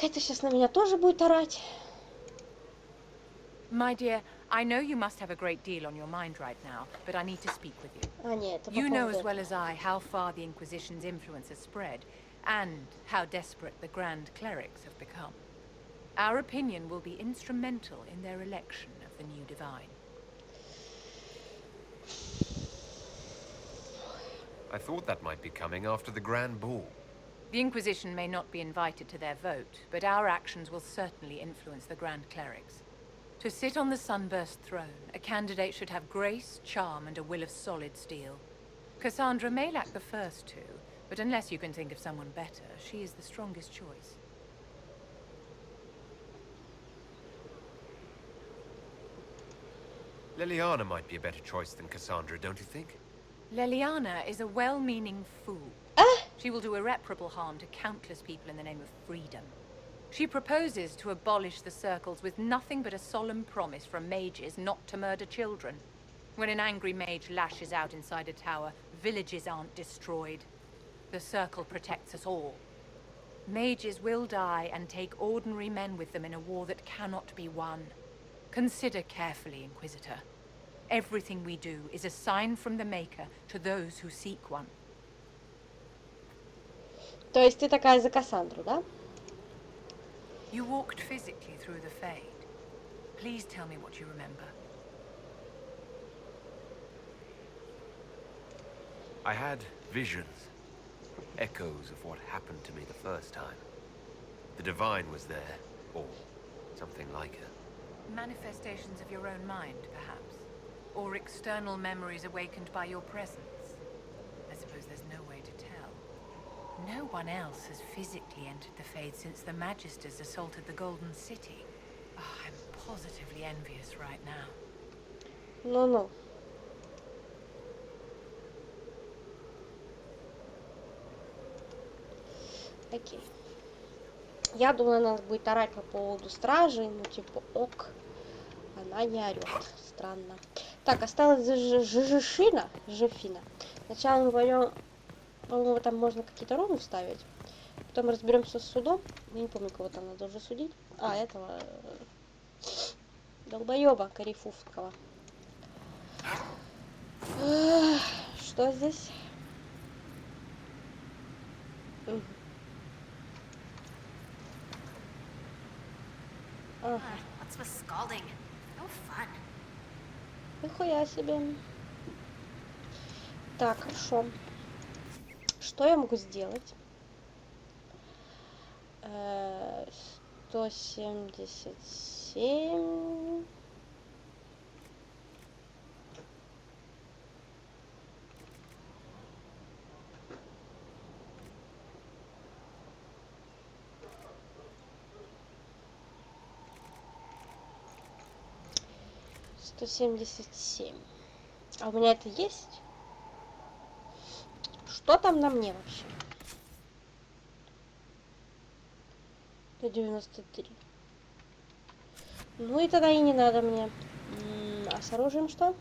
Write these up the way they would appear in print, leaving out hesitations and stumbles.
это сейчас на меня тоже будет орать. My dear, I know you must have a great deal on your mind right now, but I need to speak with you. А, нет, это по You know поводу as well этого. as I how far the Inquisition's influence has spread, and how desperate the Grand Clerics have become. Our opinion will be instrumental in their election of the new Divine. I thought that might be coming after the Grand Ball. The Inquisition may not be invited to their vote, but our actions will certainly influence the Grand Clerics. To sit on the Sunburst throne, a candidate should have grace, charm, and a will of solid steel. Cassandra may lack the first two, but unless you can think of someone better, she is the strongest choice. Liliana might be a better choice than Cassandra, don't you think? Leliana is a well-meaning fool. Ah! She will do irreparable harm to countless people in the name of freedom. She proposes to abolish the circles with nothing but a solemn promise from mages not to murder children. When an angry mage lashes out inside a tower, villages aren't destroyed. The circle protects us all. Mages will die and take ordinary men with them in a war that cannot be won. Consider carefully, Inquisitor. Everything we do is a sign from the Maker to those who seek one. То есть ты такая за Кассандру, да? You walked physically through the Fade. Please tell me what you remember. I had visions. Echoes of what happened to me the first time. The Divine was there, or something like her. Manifestations of your own mind, perhaps? Or external memories awakened by your presence? I suppose there's no way to tell. No one else has physically entered the Fade since the Magisters assaulted the Golden City. Oh, I'm positively envious right now. Ну-ну. Окей. Я думала, она нас будет орать по поводу стражи, ну типа ок. Она не орет. Странно. Так, осталось Жефина. Сначала мы пойдем, по-моему, там можно какие-то руны вставить. Потом разберемся с судом. Я не помню, кого там надо уже судить. А, этого долбоеба Корефуфского. Что здесь? Ага. What's with scalding? No fun. Нихуя себе. Так, хорошо. Что я могу сделать? 177. А у меня это есть? Что там на мне вообще? 193. Ну и тогда и не надо мне. А с оружием что?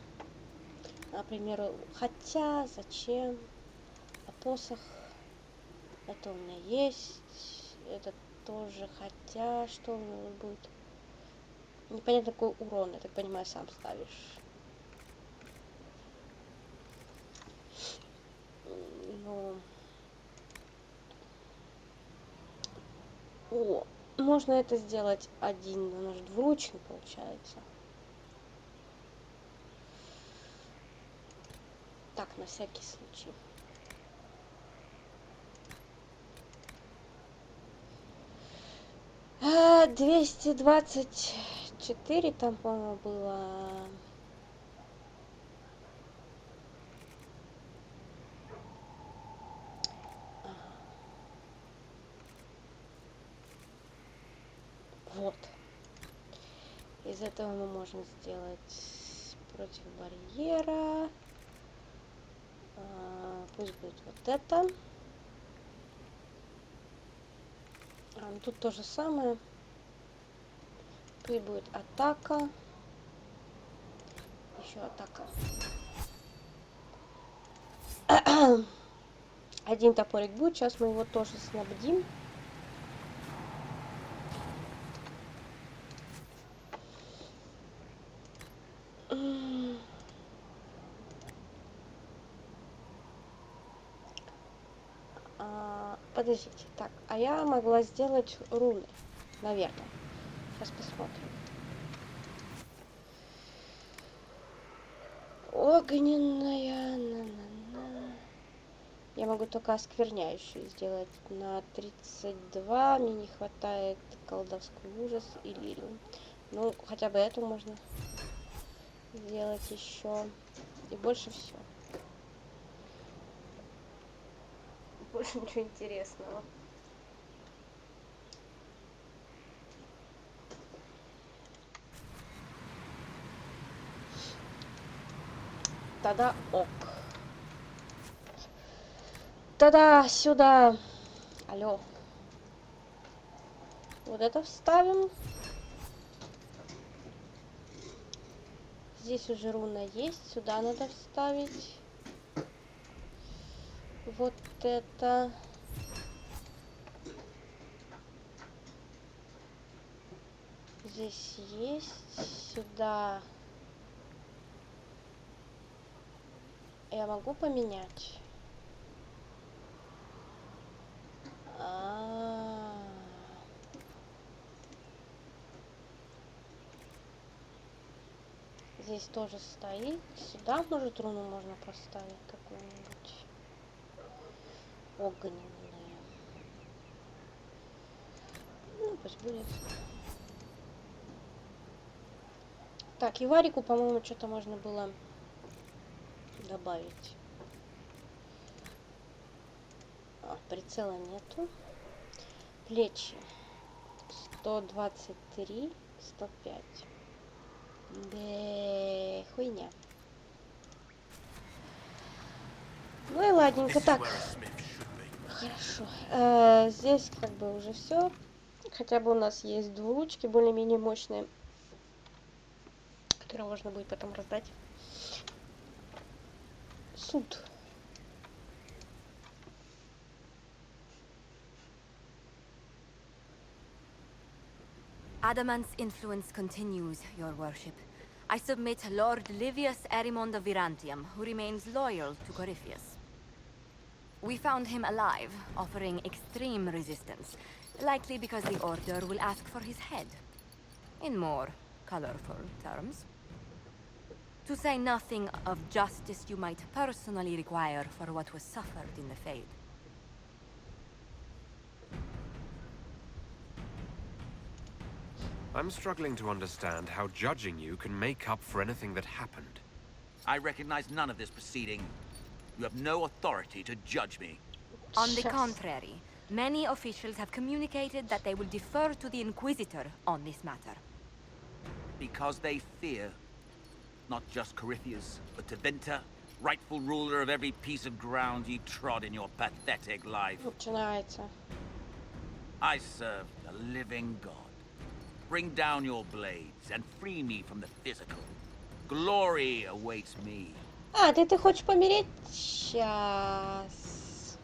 Например, хотя, зачем? А посох. Это у меня есть. Это тоже хотя. Что у меня будет? Непонятно какой урон, я так понимаю, сам ставишь. Ну... О, можно это сделать один, он же двуручный получается. Так, на всякий случай. А, 224 там, по-моему, было. Вот. Из этого мы можем сделать против барьера. Пусть будет вот это. Ну, тут то же самое. Пусть будет атака. Еще атака. Один топорик будет. Сейчас мы его тоже снабдим. Подождите, так, а я могла сделать руны, наверное. Сейчас посмотрим. Огненная. Я могу только оскверняющую сделать на 32. Мне не хватает колдовской ужас и лирию. Ну, хотя бы эту можно сделать еще. И больше все. Больше ничего интересного. Тогда ок. Тогда сюда. Алло. Вот это вставим. Здесь уже руна есть. Сюда надо вставить. Вот это. Здесь есть. Сюда. Я могу поменять? Здесь тоже стоит. Сюда, может, руну можно поставить какую-нибудь огненную. Ну, пусть будет. Так, и Варику, по-моему, что-то можно было добавить. Прицела нету. Плечи 123, 105. Да, хуйня. Ну и ладненько, так. Хорошо. Здесь как бы уже все. Хотя бы у нас есть двуручки более-менее мощные, которые можно будет потом раздать. Суд. Adamant's influence continues, your worship. I submit Lord Livius Erimond of Virantium, who remains loyal to Corypheus. We found him alive, offering extreme resistance, likely because the Order will ask for his head. In more colorful terms. To say nothing of justice you might personally require for what was suffered in the Fade. I'm struggling to understand how judging you can make up for anything that happened. I recognize none of this proceeding. You have no authority to judge me. On the contrary, many officials have communicated that they will defer to the Inquisitor on this matter. Because they fear not just Corypheus, but Tevinter, rightful ruler of every piece of ground ye trod in your pathetic life. Начинается. I serve the living God. Bring down your blades and free me from the physical. Glory awaits me. Ты хочешь помереть? Сейчас.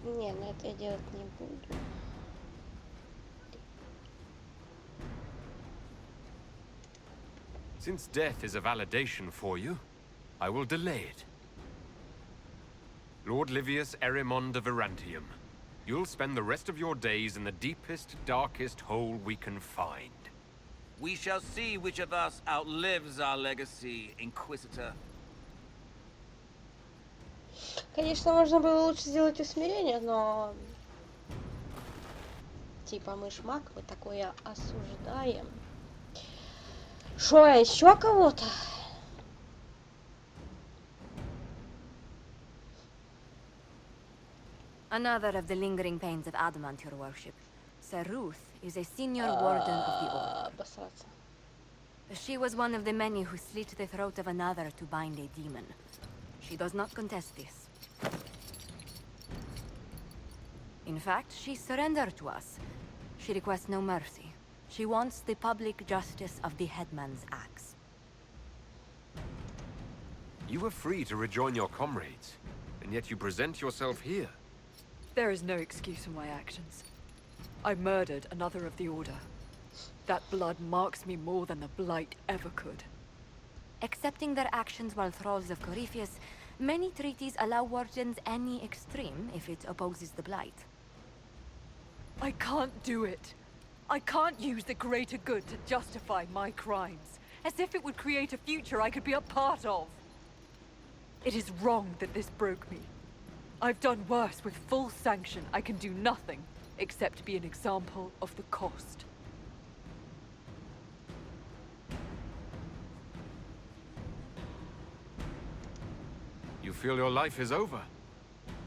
Не, ну это я делать не буду. Since death is a validation for you, I will delay it. Lord Livius Erimond of Virantium, you'll spend the rest of your days in the deepest, darkest hole we can find. We shall see which of us outlives our legacy, Inquisitor. Конечно, можно было лучше сделать усмирение, но... Типа мы шмак, мы такое осуждаем. Шо, еще кого-то? Another of the lingering pains of Adamant, your worship. Sir Ruth is a senior warden of the Order. Обосраться. She was one of the many who slit the throat of another to bind a demon. She does not contest this. In fact, she surrendered to us. She requests no mercy. She wants the public justice of the headman's axe. You were free to rejoin your comrades, and yet you present yourself here. There is no excuse for my actions. I murdered another of the Order. That blood marks me more than the Blight ever could. Accepting their actions while thralls of Corypheus, many treaties allow wardens any extreme if it opposes the Blight. I can't do it. I can't use the greater good to justify my crimes, as if it would create a future I could be a part of. It is wrong that this broke me. I've done worse with full sanction. I can do nothing except be an example of the cost. You feel your life is over?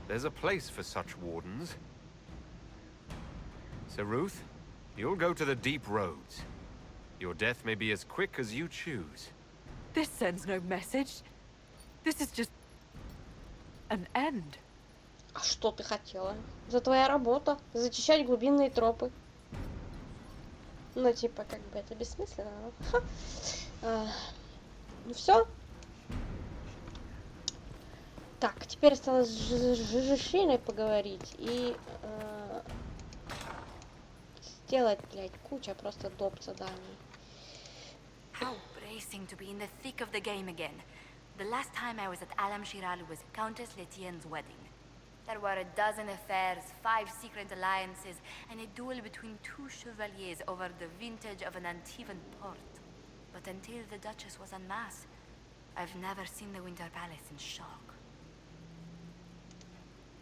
There's a place for such wardens. So Ruth, you'll go to the deep roads. Your death may be as quick as you choose. This sends no message. This is just an end. А что ты хотела? Это твоя работа. Зачищать глубинные тропы. Ну, типа, как бы это бессмысленно. Но... Ну все. Так, теперь осталось с Жижишиной поговорить и сделать, блядь, куча просто доп заданий. How bracing to be in the thick of the game again. The last time I was at Alam Shiral was Countess Letienne's wedding. There were a dozen affairs, 5 secret alliances, and a duel between 2 chevaliers over the vintage of an Antivan port. But until the Duchess was en masse, I've never seen the Winter Palace in shock.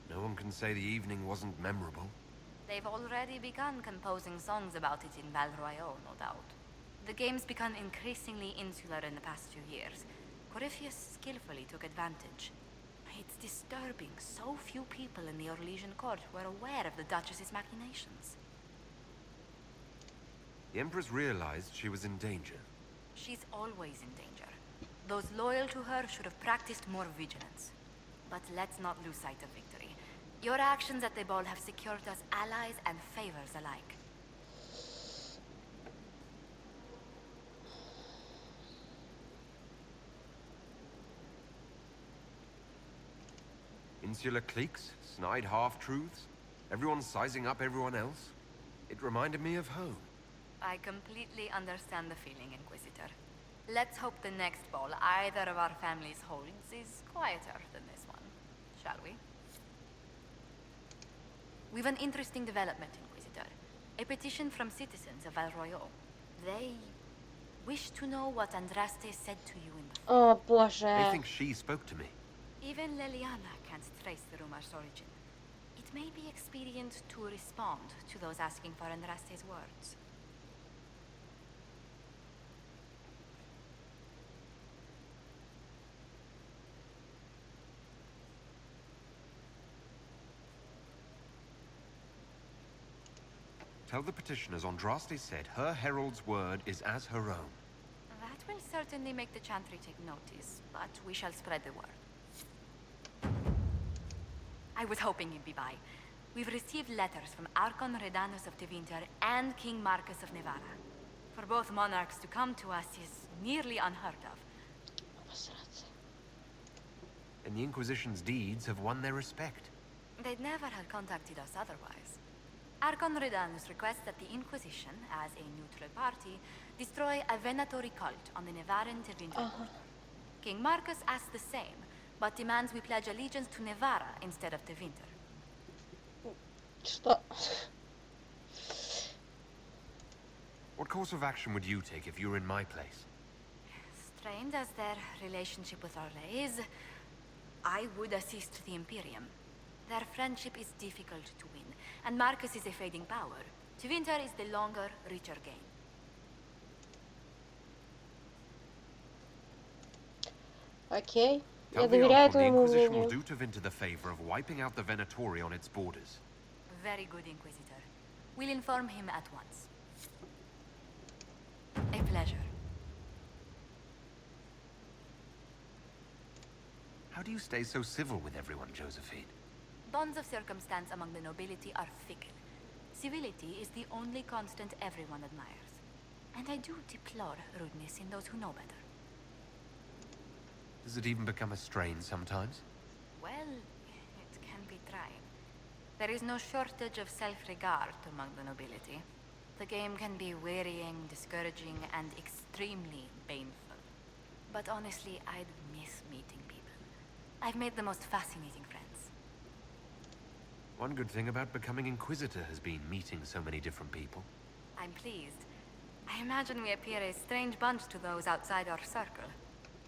No one can say the evening wasn't memorable. They've already begun composing songs about it in Val Royale, no doubt. The game's become increasingly insular in the past 2 years. Corypheus skillfully took advantage. It's disturbing so few people in the Orlesian court were aware of the Duchess's machinations. The Empress realized she was in danger. She's always in danger. Those loyal to her should have practiced more vigilance. But let's not lose sight of victory. Your actions at the ball have secured us allies and favors alike. Insular cliques, snide half-truths, everyone sizing up everyone else. It reminded me of home. I completely understand the feeling, Inquisitor. Let's hope the next ball either of our families holds is quieter than this one, shall we? We've an interesting development, Inquisitor. A petition from citizens of Val Royale. They wish to know what Andraste said to you in the... О, They боже. think she spoke to me. Even Leliana can't trace the rumor's origin. It may be expedient to respond to those asking for Andraste's words. Tell the petitioners Andraste said her herald's word is as her own. That will certainly make the Chantry take notice, but we shall spread the word. I was hoping you'd be by. We've received letters from Archon Redanus of Tevinter and King Marcus of Nevada. For both monarchs to come to us is nearly unheard of. Обосраться. And the Inquisition's deeds have won their respect. They'd never have contacted us otherwise. Archon Redanus requests that the Inquisition, as a neutral party, destroy a venatory cult on the Nevaran Tevinter border. King Marcus asks the same, but demands we pledge allegiance to Nevara instead of Tevinter. Что? What course of action would you take if you were in my place? Strained as their relationship with Orlais is, I would assist the Imperium. Their friendship is difficult to win, and Marcus is a fading power. Tevinter is the longer, richer game. Окей. Я Tell the доверяю Archon the твоему Inquisition will мнению. do Tevinter the favor of wiping out the Venatori on its borders. Very good, Inquisitor. We'll inform him at once. A pleasure. How do you stay so civil with everyone, Josephine? Bonds of circumstance among the nobility are fickle. Civility is the only constant everyone admires. And I do deplore rudeness in those who know better. Does it even become a strain sometimes? Well, it can be trying. There is no shortage of self-regard among the nobility. The game can be wearying, discouraging, and extremely painful. But honestly, I'd miss meeting people. I've made the most fascinating friends. One good thing about becoming Inquisitor has been meeting so many different people. I'm pleased. I imagine we appear a strange bunch to those outside our circle.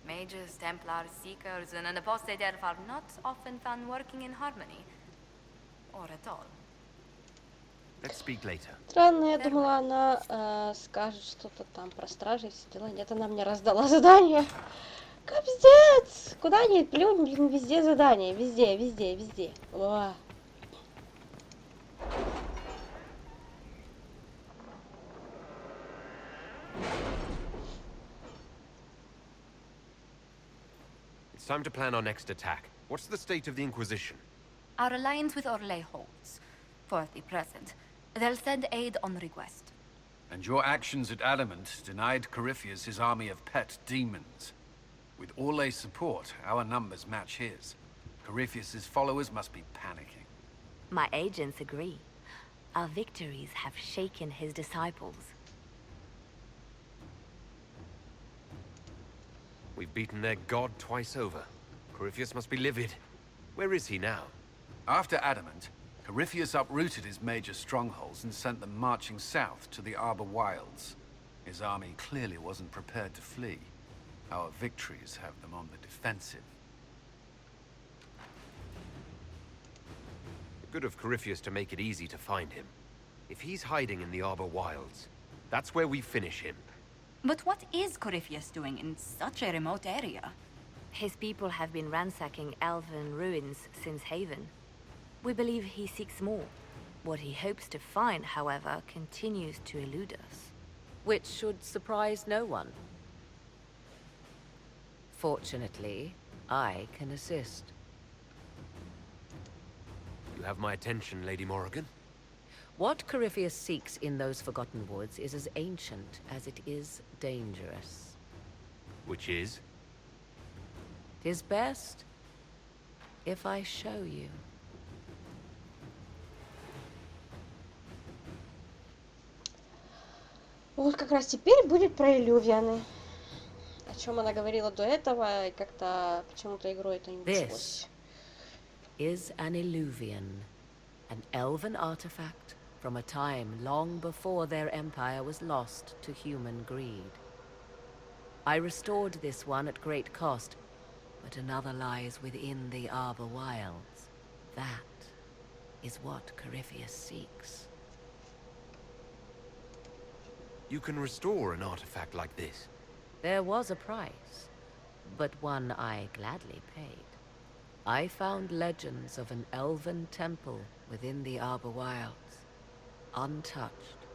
Mages, Templars, Seekers, and an apostate elf are not often found working in harmony. Or at all. Let's speak later. Странно, я думала, она скажет что-то там про стражей, все дела. Нет, она мне раздала задание. Капздец! Куда ни плюнь, блин, везде задания. Везде, везде, везде. О. It's time to plan our next attack. What's the state of the Inquisition? Our alliance with Orlais holds. For the present. They'll send aid on request. And your actions at Adamant denied Corypheus his army of pet demons. With Orlais' support, our numbers match his. Corypheus' followers must be panicking. My agents agree. Our victories have shaken his disciples. We've beaten their god twice over. Corypheus must be livid. Where is he now? After Adamant, Corypheus uprooted his major strongholds and sent them marching south to the Arbor Wilds. His army clearly wasn't prepared to flee. Our victories have them on the defensive. Good of Corypheus to make it easy to find him. If he's hiding in the Arbor Wilds, that's where we finish him. But what is Corypheus doing in such a remote area? His people have been ransacking elven ruins since Haven. We believe he seeks more. What he hopes to find, however, continues to elude us. Which should surprise no one. Fortunately, I can assist. You have my attention, Lady Morrigan. What Corypheus seeks in those Forgotten Woods is as ancient as it is dangerous. Which is? 'Tis best if I show you. Вот как раз теперь будет про Илювианы. О чем она говорила до этого, и как-то почему-то игрой это не This удалось. is an Illuvian, an elven artifact from a time long before their empire was lost to human greed. I restored this one at great cost, but another lies within the Arbor Wilds. That is what Corypheus seeks. You can restore an artifact like this. There was a price, but one I gladly paid. I found legends of an elven temple within the Arbor Wilds, untouched.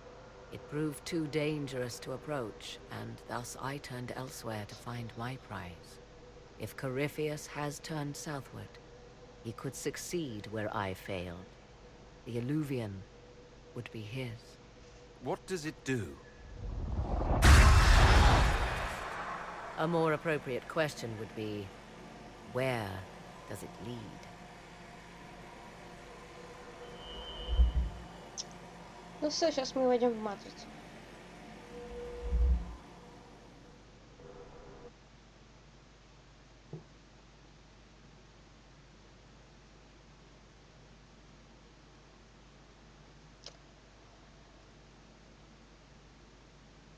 It proved too dangerous to approach, and thus I turned elsewhere to find my prize. If Corypheus has turned southward, he could succeed where I failed. The Illuvian would be his. What does it do? A more appropriate question would be, where does it lead? Ну все, сейчас мы войдем в матрицу.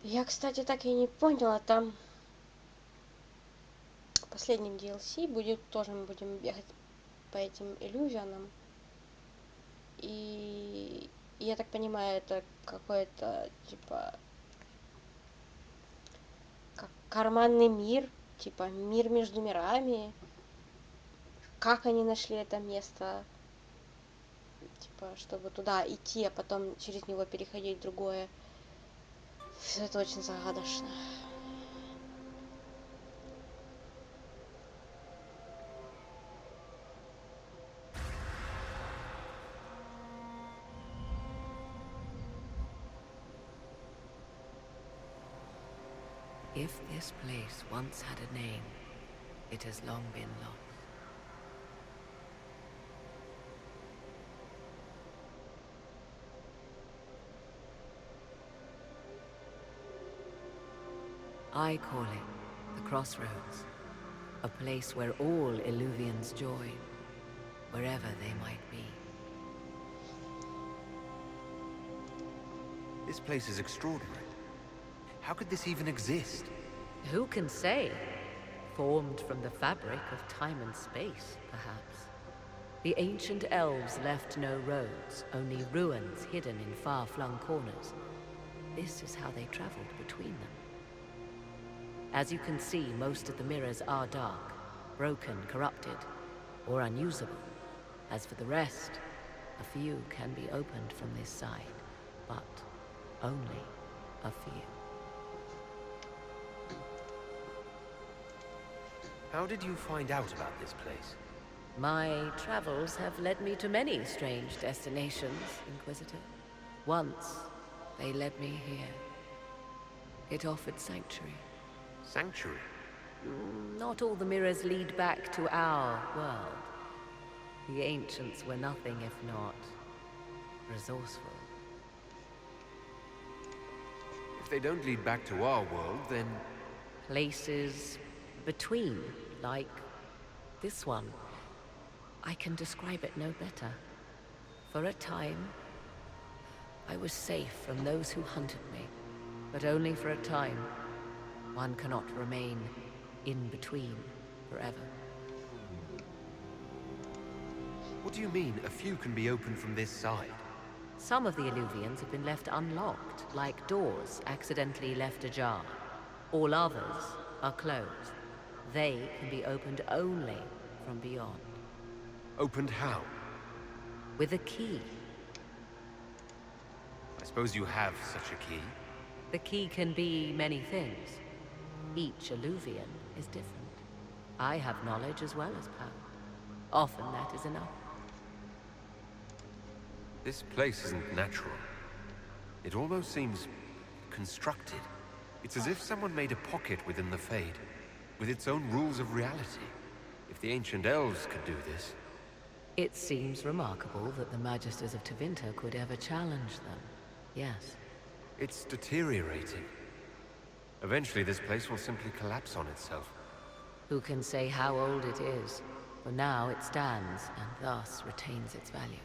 Я, кстати, так и не поняла, там в последнем DLC будет тоже мы будем бегать по этим иллюзионам. И я так понимаю, это какой-то типа как карманный мир, типа мир между мирами. Как они нашли это место? Типа, чтобы туда идти, а потом через него переходить в другое. Все это очень загадочно. If this place once had a name, it has long been lost. I call it the crossroads. A place where all Illuvians join, wherever they might be. This place is extraordinary. How could this even exist? Who can say? Formed from the fabric of time and space, perhaps. The ancient elves left no roads, only ruins hidden in far-flung corners. This is how they traveled between them. As you can see, most of the mirrors are dark, broken, corrupted, or unusable. As for the rest, a few can be opened from this side, but only a few. How did you find out about this place? My travels have led me to many strange destinations, Inquisitor. Once, they led me here. It offered sanctuary. Sanctuary? Not all the mirrors lead back to our world. The ancients were nothing if not resourceful. If they don't lead back to our world, then... Places between, like this one. I can describe it no better. For a time, I was safe from those who hunted me, but only for a time. One cannot remain in between forever. What do you mean, a few can be opened from this side? Some of the Illuvians have been left unlocked, like doors accidentally left ajar. All others are closed. They can be opened only from beyond. Opened how? With a key. I suppose you have such a key. The key can be many things. Each Illuvian is different. I have knowledge as well as power. Often that is enough. This place isn't natural. It almost seems constructed. It's as if someone made a pocket within the Fade, with its own rules of reality. If the ancient elves could do this... It seems remarkable that the Magisters of Tevinter could ever challenge them. Yes. It's deteriorating. Eventually this place will simply collapse on itself. Who can say how old it is? For now it stands, and thus retains its value.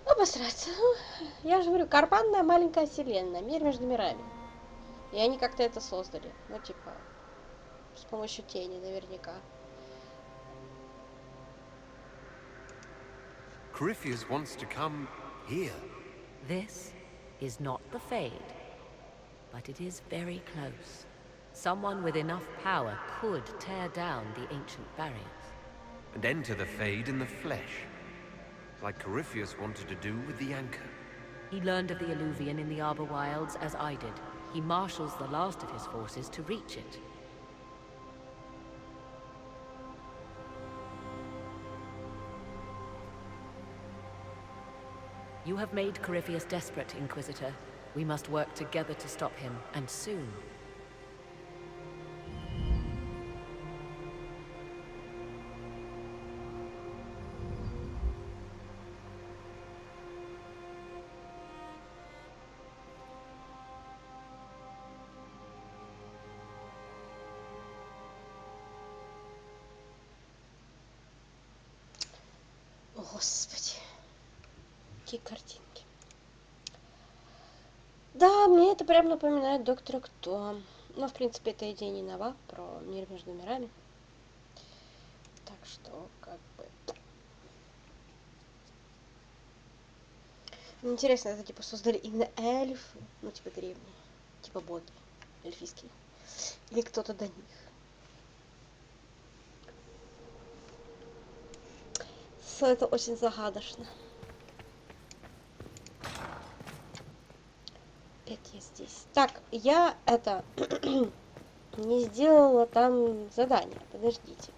Обосраться. Я же говорю, карманная маленькая вселенная, мир между мирами. И они как-то это создали. Ну, типа, с помощью тени наверняка. Corypheus wants to come here. This is not the Fade, but it is very close. Someone with enough power could tear down the ancient barriers. And enter the Fade in the flesh. Like Corypheus wanted to do with the Anchor. He learned of the Illuvian in the Arbor Wilds as I did. He marshals the last of his forces to reach it. You have made Corypheus desperate, Inquisitor. We must work together to stop him, and soon. Господи. Какие картинки. Да, мне это прям напоминает Доктора Кто. Но, в принципе, эта идея не нова, про мир между мирами. Так что, как бы... Интересно, это типа создали именно эльфы, ну, типа древние, типа боги эльфийские. Или кто-то до них. Это очень загадочно. Это я здесь. Так, я это не сделала там задание. Подождите.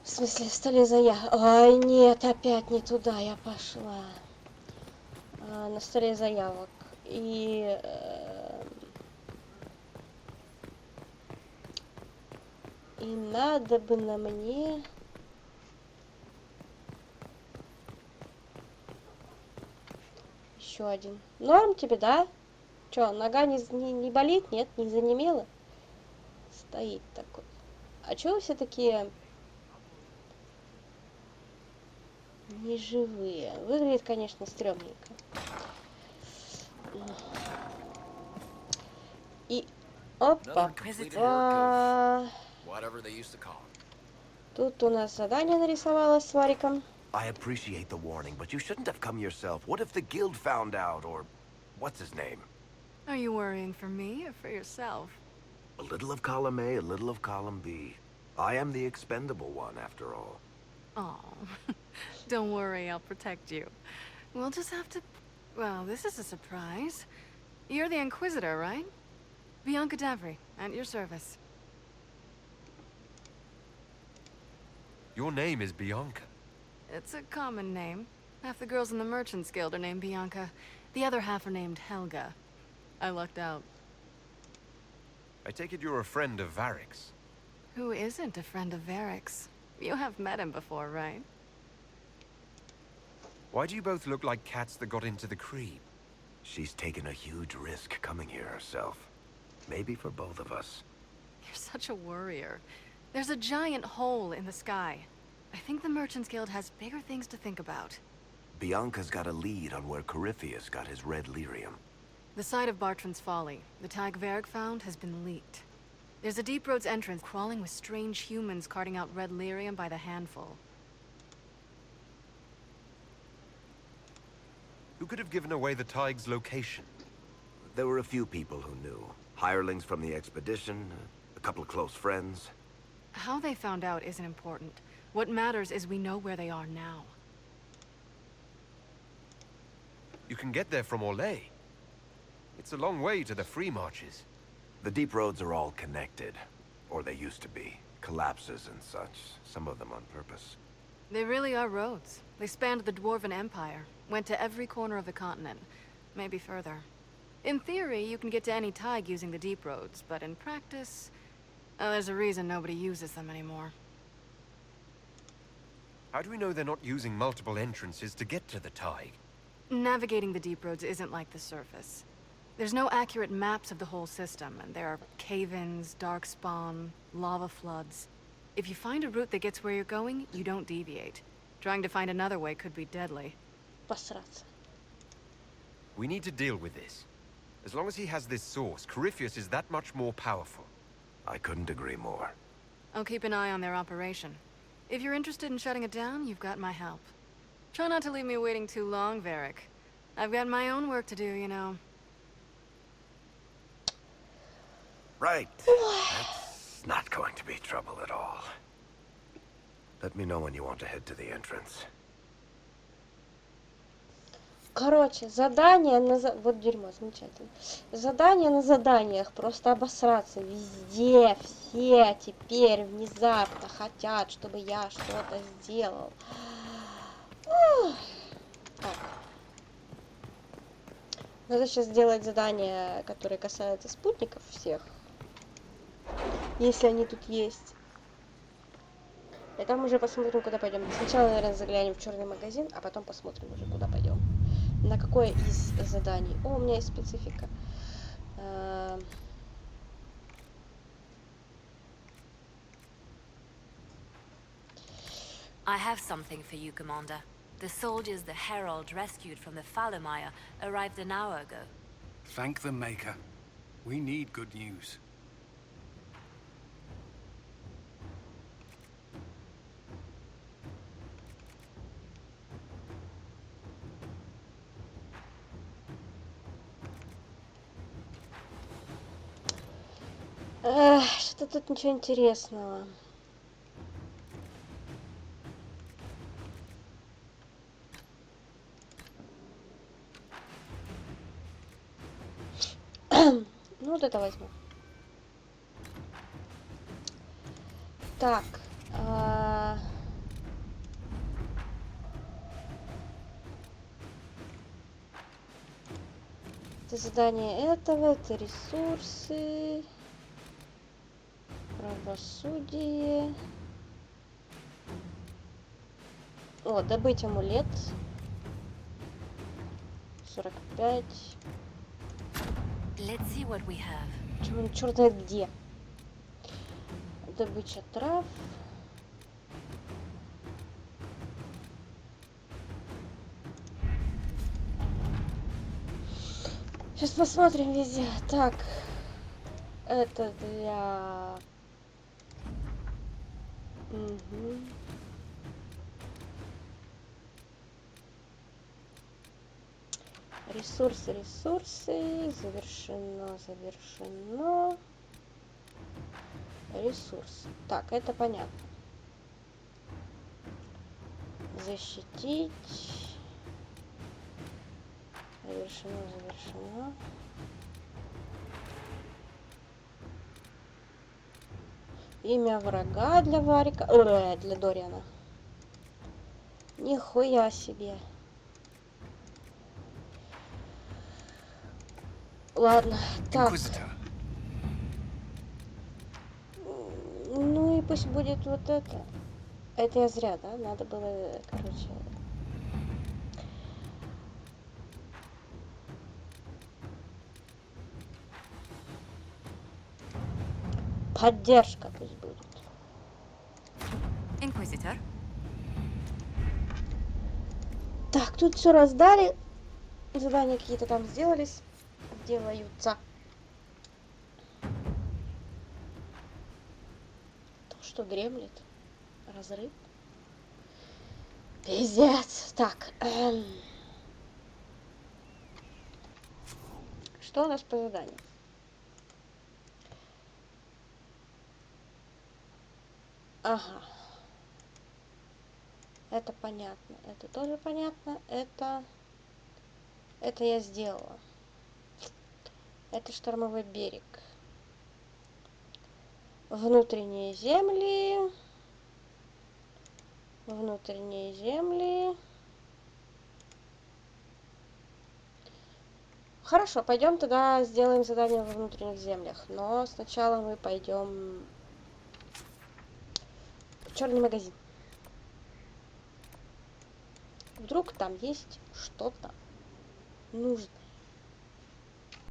В смысле, в столе заявок. Ай, нет, опять не туда я пошла. На столе заявок. И надо бы на мне... Еще один. Норм тебе, да? Чё, нога не болит? Нет, не занемела? Стоит такой. А чё вы все такие неживые? Выглядит, конечно, стрёмненько. И опа. Тут у нас задание нарисовалось с Вариком. I appreciate the warning, but you shouldn't have come yourself. What if the guild found out, or what's his name? Are you worrying for me or for yourself? A little of column A, a little of column B. I am the expendable one, after all. Oh, don't worry, I'll protect you. We'll just have to... Well, this is a surprise. You're the Inquisitor, right? Bianca Davry, at your service. Your name is Bianca. It's a common name. Half the girls in the Merchants Guild are named Bianca. The other half are named Helga. I lucked out. I take it you're a friend of Varric's. Who isn't a friend of Varric's? You have met him before, right? Why do you both look like cats that got into the cream? She's taken a huge risk coming here herself. Maybe for both of us. You're such a worrier. There's a giant hole in the sky. I think the Merchants Guild has bigger things to think about. Bianca's got a lead on where Corypheus got his red lyrium. The site of Bartran's Folly, the tag Varric found, has been leaked. There's a Deep Roads entrance crawling with strange humans carting out red lyrium by the handful. Who could have given away the Tig's location? There were a few people who knew. Hirelings from the expedition, a couple of close friends. How they found out isn't important. What matters is we know where they are now. You can get there from Orlais. It's a long way to the free marches. The deep roads are all connected. Or they used to be. Collapses and such. Some of them on purpose. They really are roads. They spanned the Dwarven Empire. Went to every corner of the continent. Maybe further. In theory, you can get to any Tig using the deep roads, but in practice... there's a reason nobody uses them anymore. How do we know they're not using multiple entrances to get to the Tig? Navigating the deep roads isn't like the surface. There's no accurate maps of the whole system, and there are cave-ins, darkspawn, lava floods. If you find a route that gets where you're going, you don't deviate. Trying to find another way could be deadly. Посраться. We need to deal with this. As long as he has this source, Corypheus is that much more powerful. I couldn't agree more. I'll keep an eye on their operation. If you're interested in shutting it down, you've got my help. Try not to leave me waiting too long, Varric. I've got my own work to do, you know. Right. That's not going to be trouble at all. Let me know when you want to head to the entrance. Короче, задание на... Вот дерьмо, замечательно. Задание на заданиях. Просто обосраться. Везде все теперь внезапно хотят, чтобы я что-то сделал. Так. Надо сейчас сделать задания, которые касаются спутников всех. Если они тут есть. И там уже посмотрим, куда пойдем. Сначала, наверное, заглянем в черный магазин, а потом посмотрим уже, куда пойдем. На какое из заданий. О, у меня есть специфика. I have something for you, Commander. The soldiers the Herald rescued from the Fallermire arrived an hour ago. Thank the Maker. We need good news. Что-то тут ничего интересного. Ну, вот это возьму. Так. Это задание этого, это ресурсы. Правосудие. О, добыть амулет. 45. Let's see what we have. Черт знает где. Добыча трав. Сейчас посмотрим везде. Так, это для... Угу. Ресурсы, ресурсы. Завершено. Ресурсы. Так, это понятно. Защитить. Завершено. Имя врага для Варика. Для Дориана. Нихуя себе. Ладно, так. Inquisitor. Ну и пусть будет вот это. Это я зря, да? Надо было, короче... Поддержка пусть будет. Inquisitor. Так, тут все раздали. Задания какие-то там сделались. Делаются. То, что дремлет. Разрыв. Пиздец. Так. Что у нас по заданию? Ага. Это понятно. Это тоже понятно. Это я сделала. Это штормовой берег. Внутренние земли. Внутренние земли. Хорошо, пойдем тогда сделаем задание во внутренних землях. Но сначала мы пойдем в черный магазин. Вдруг там есть что-то нужное.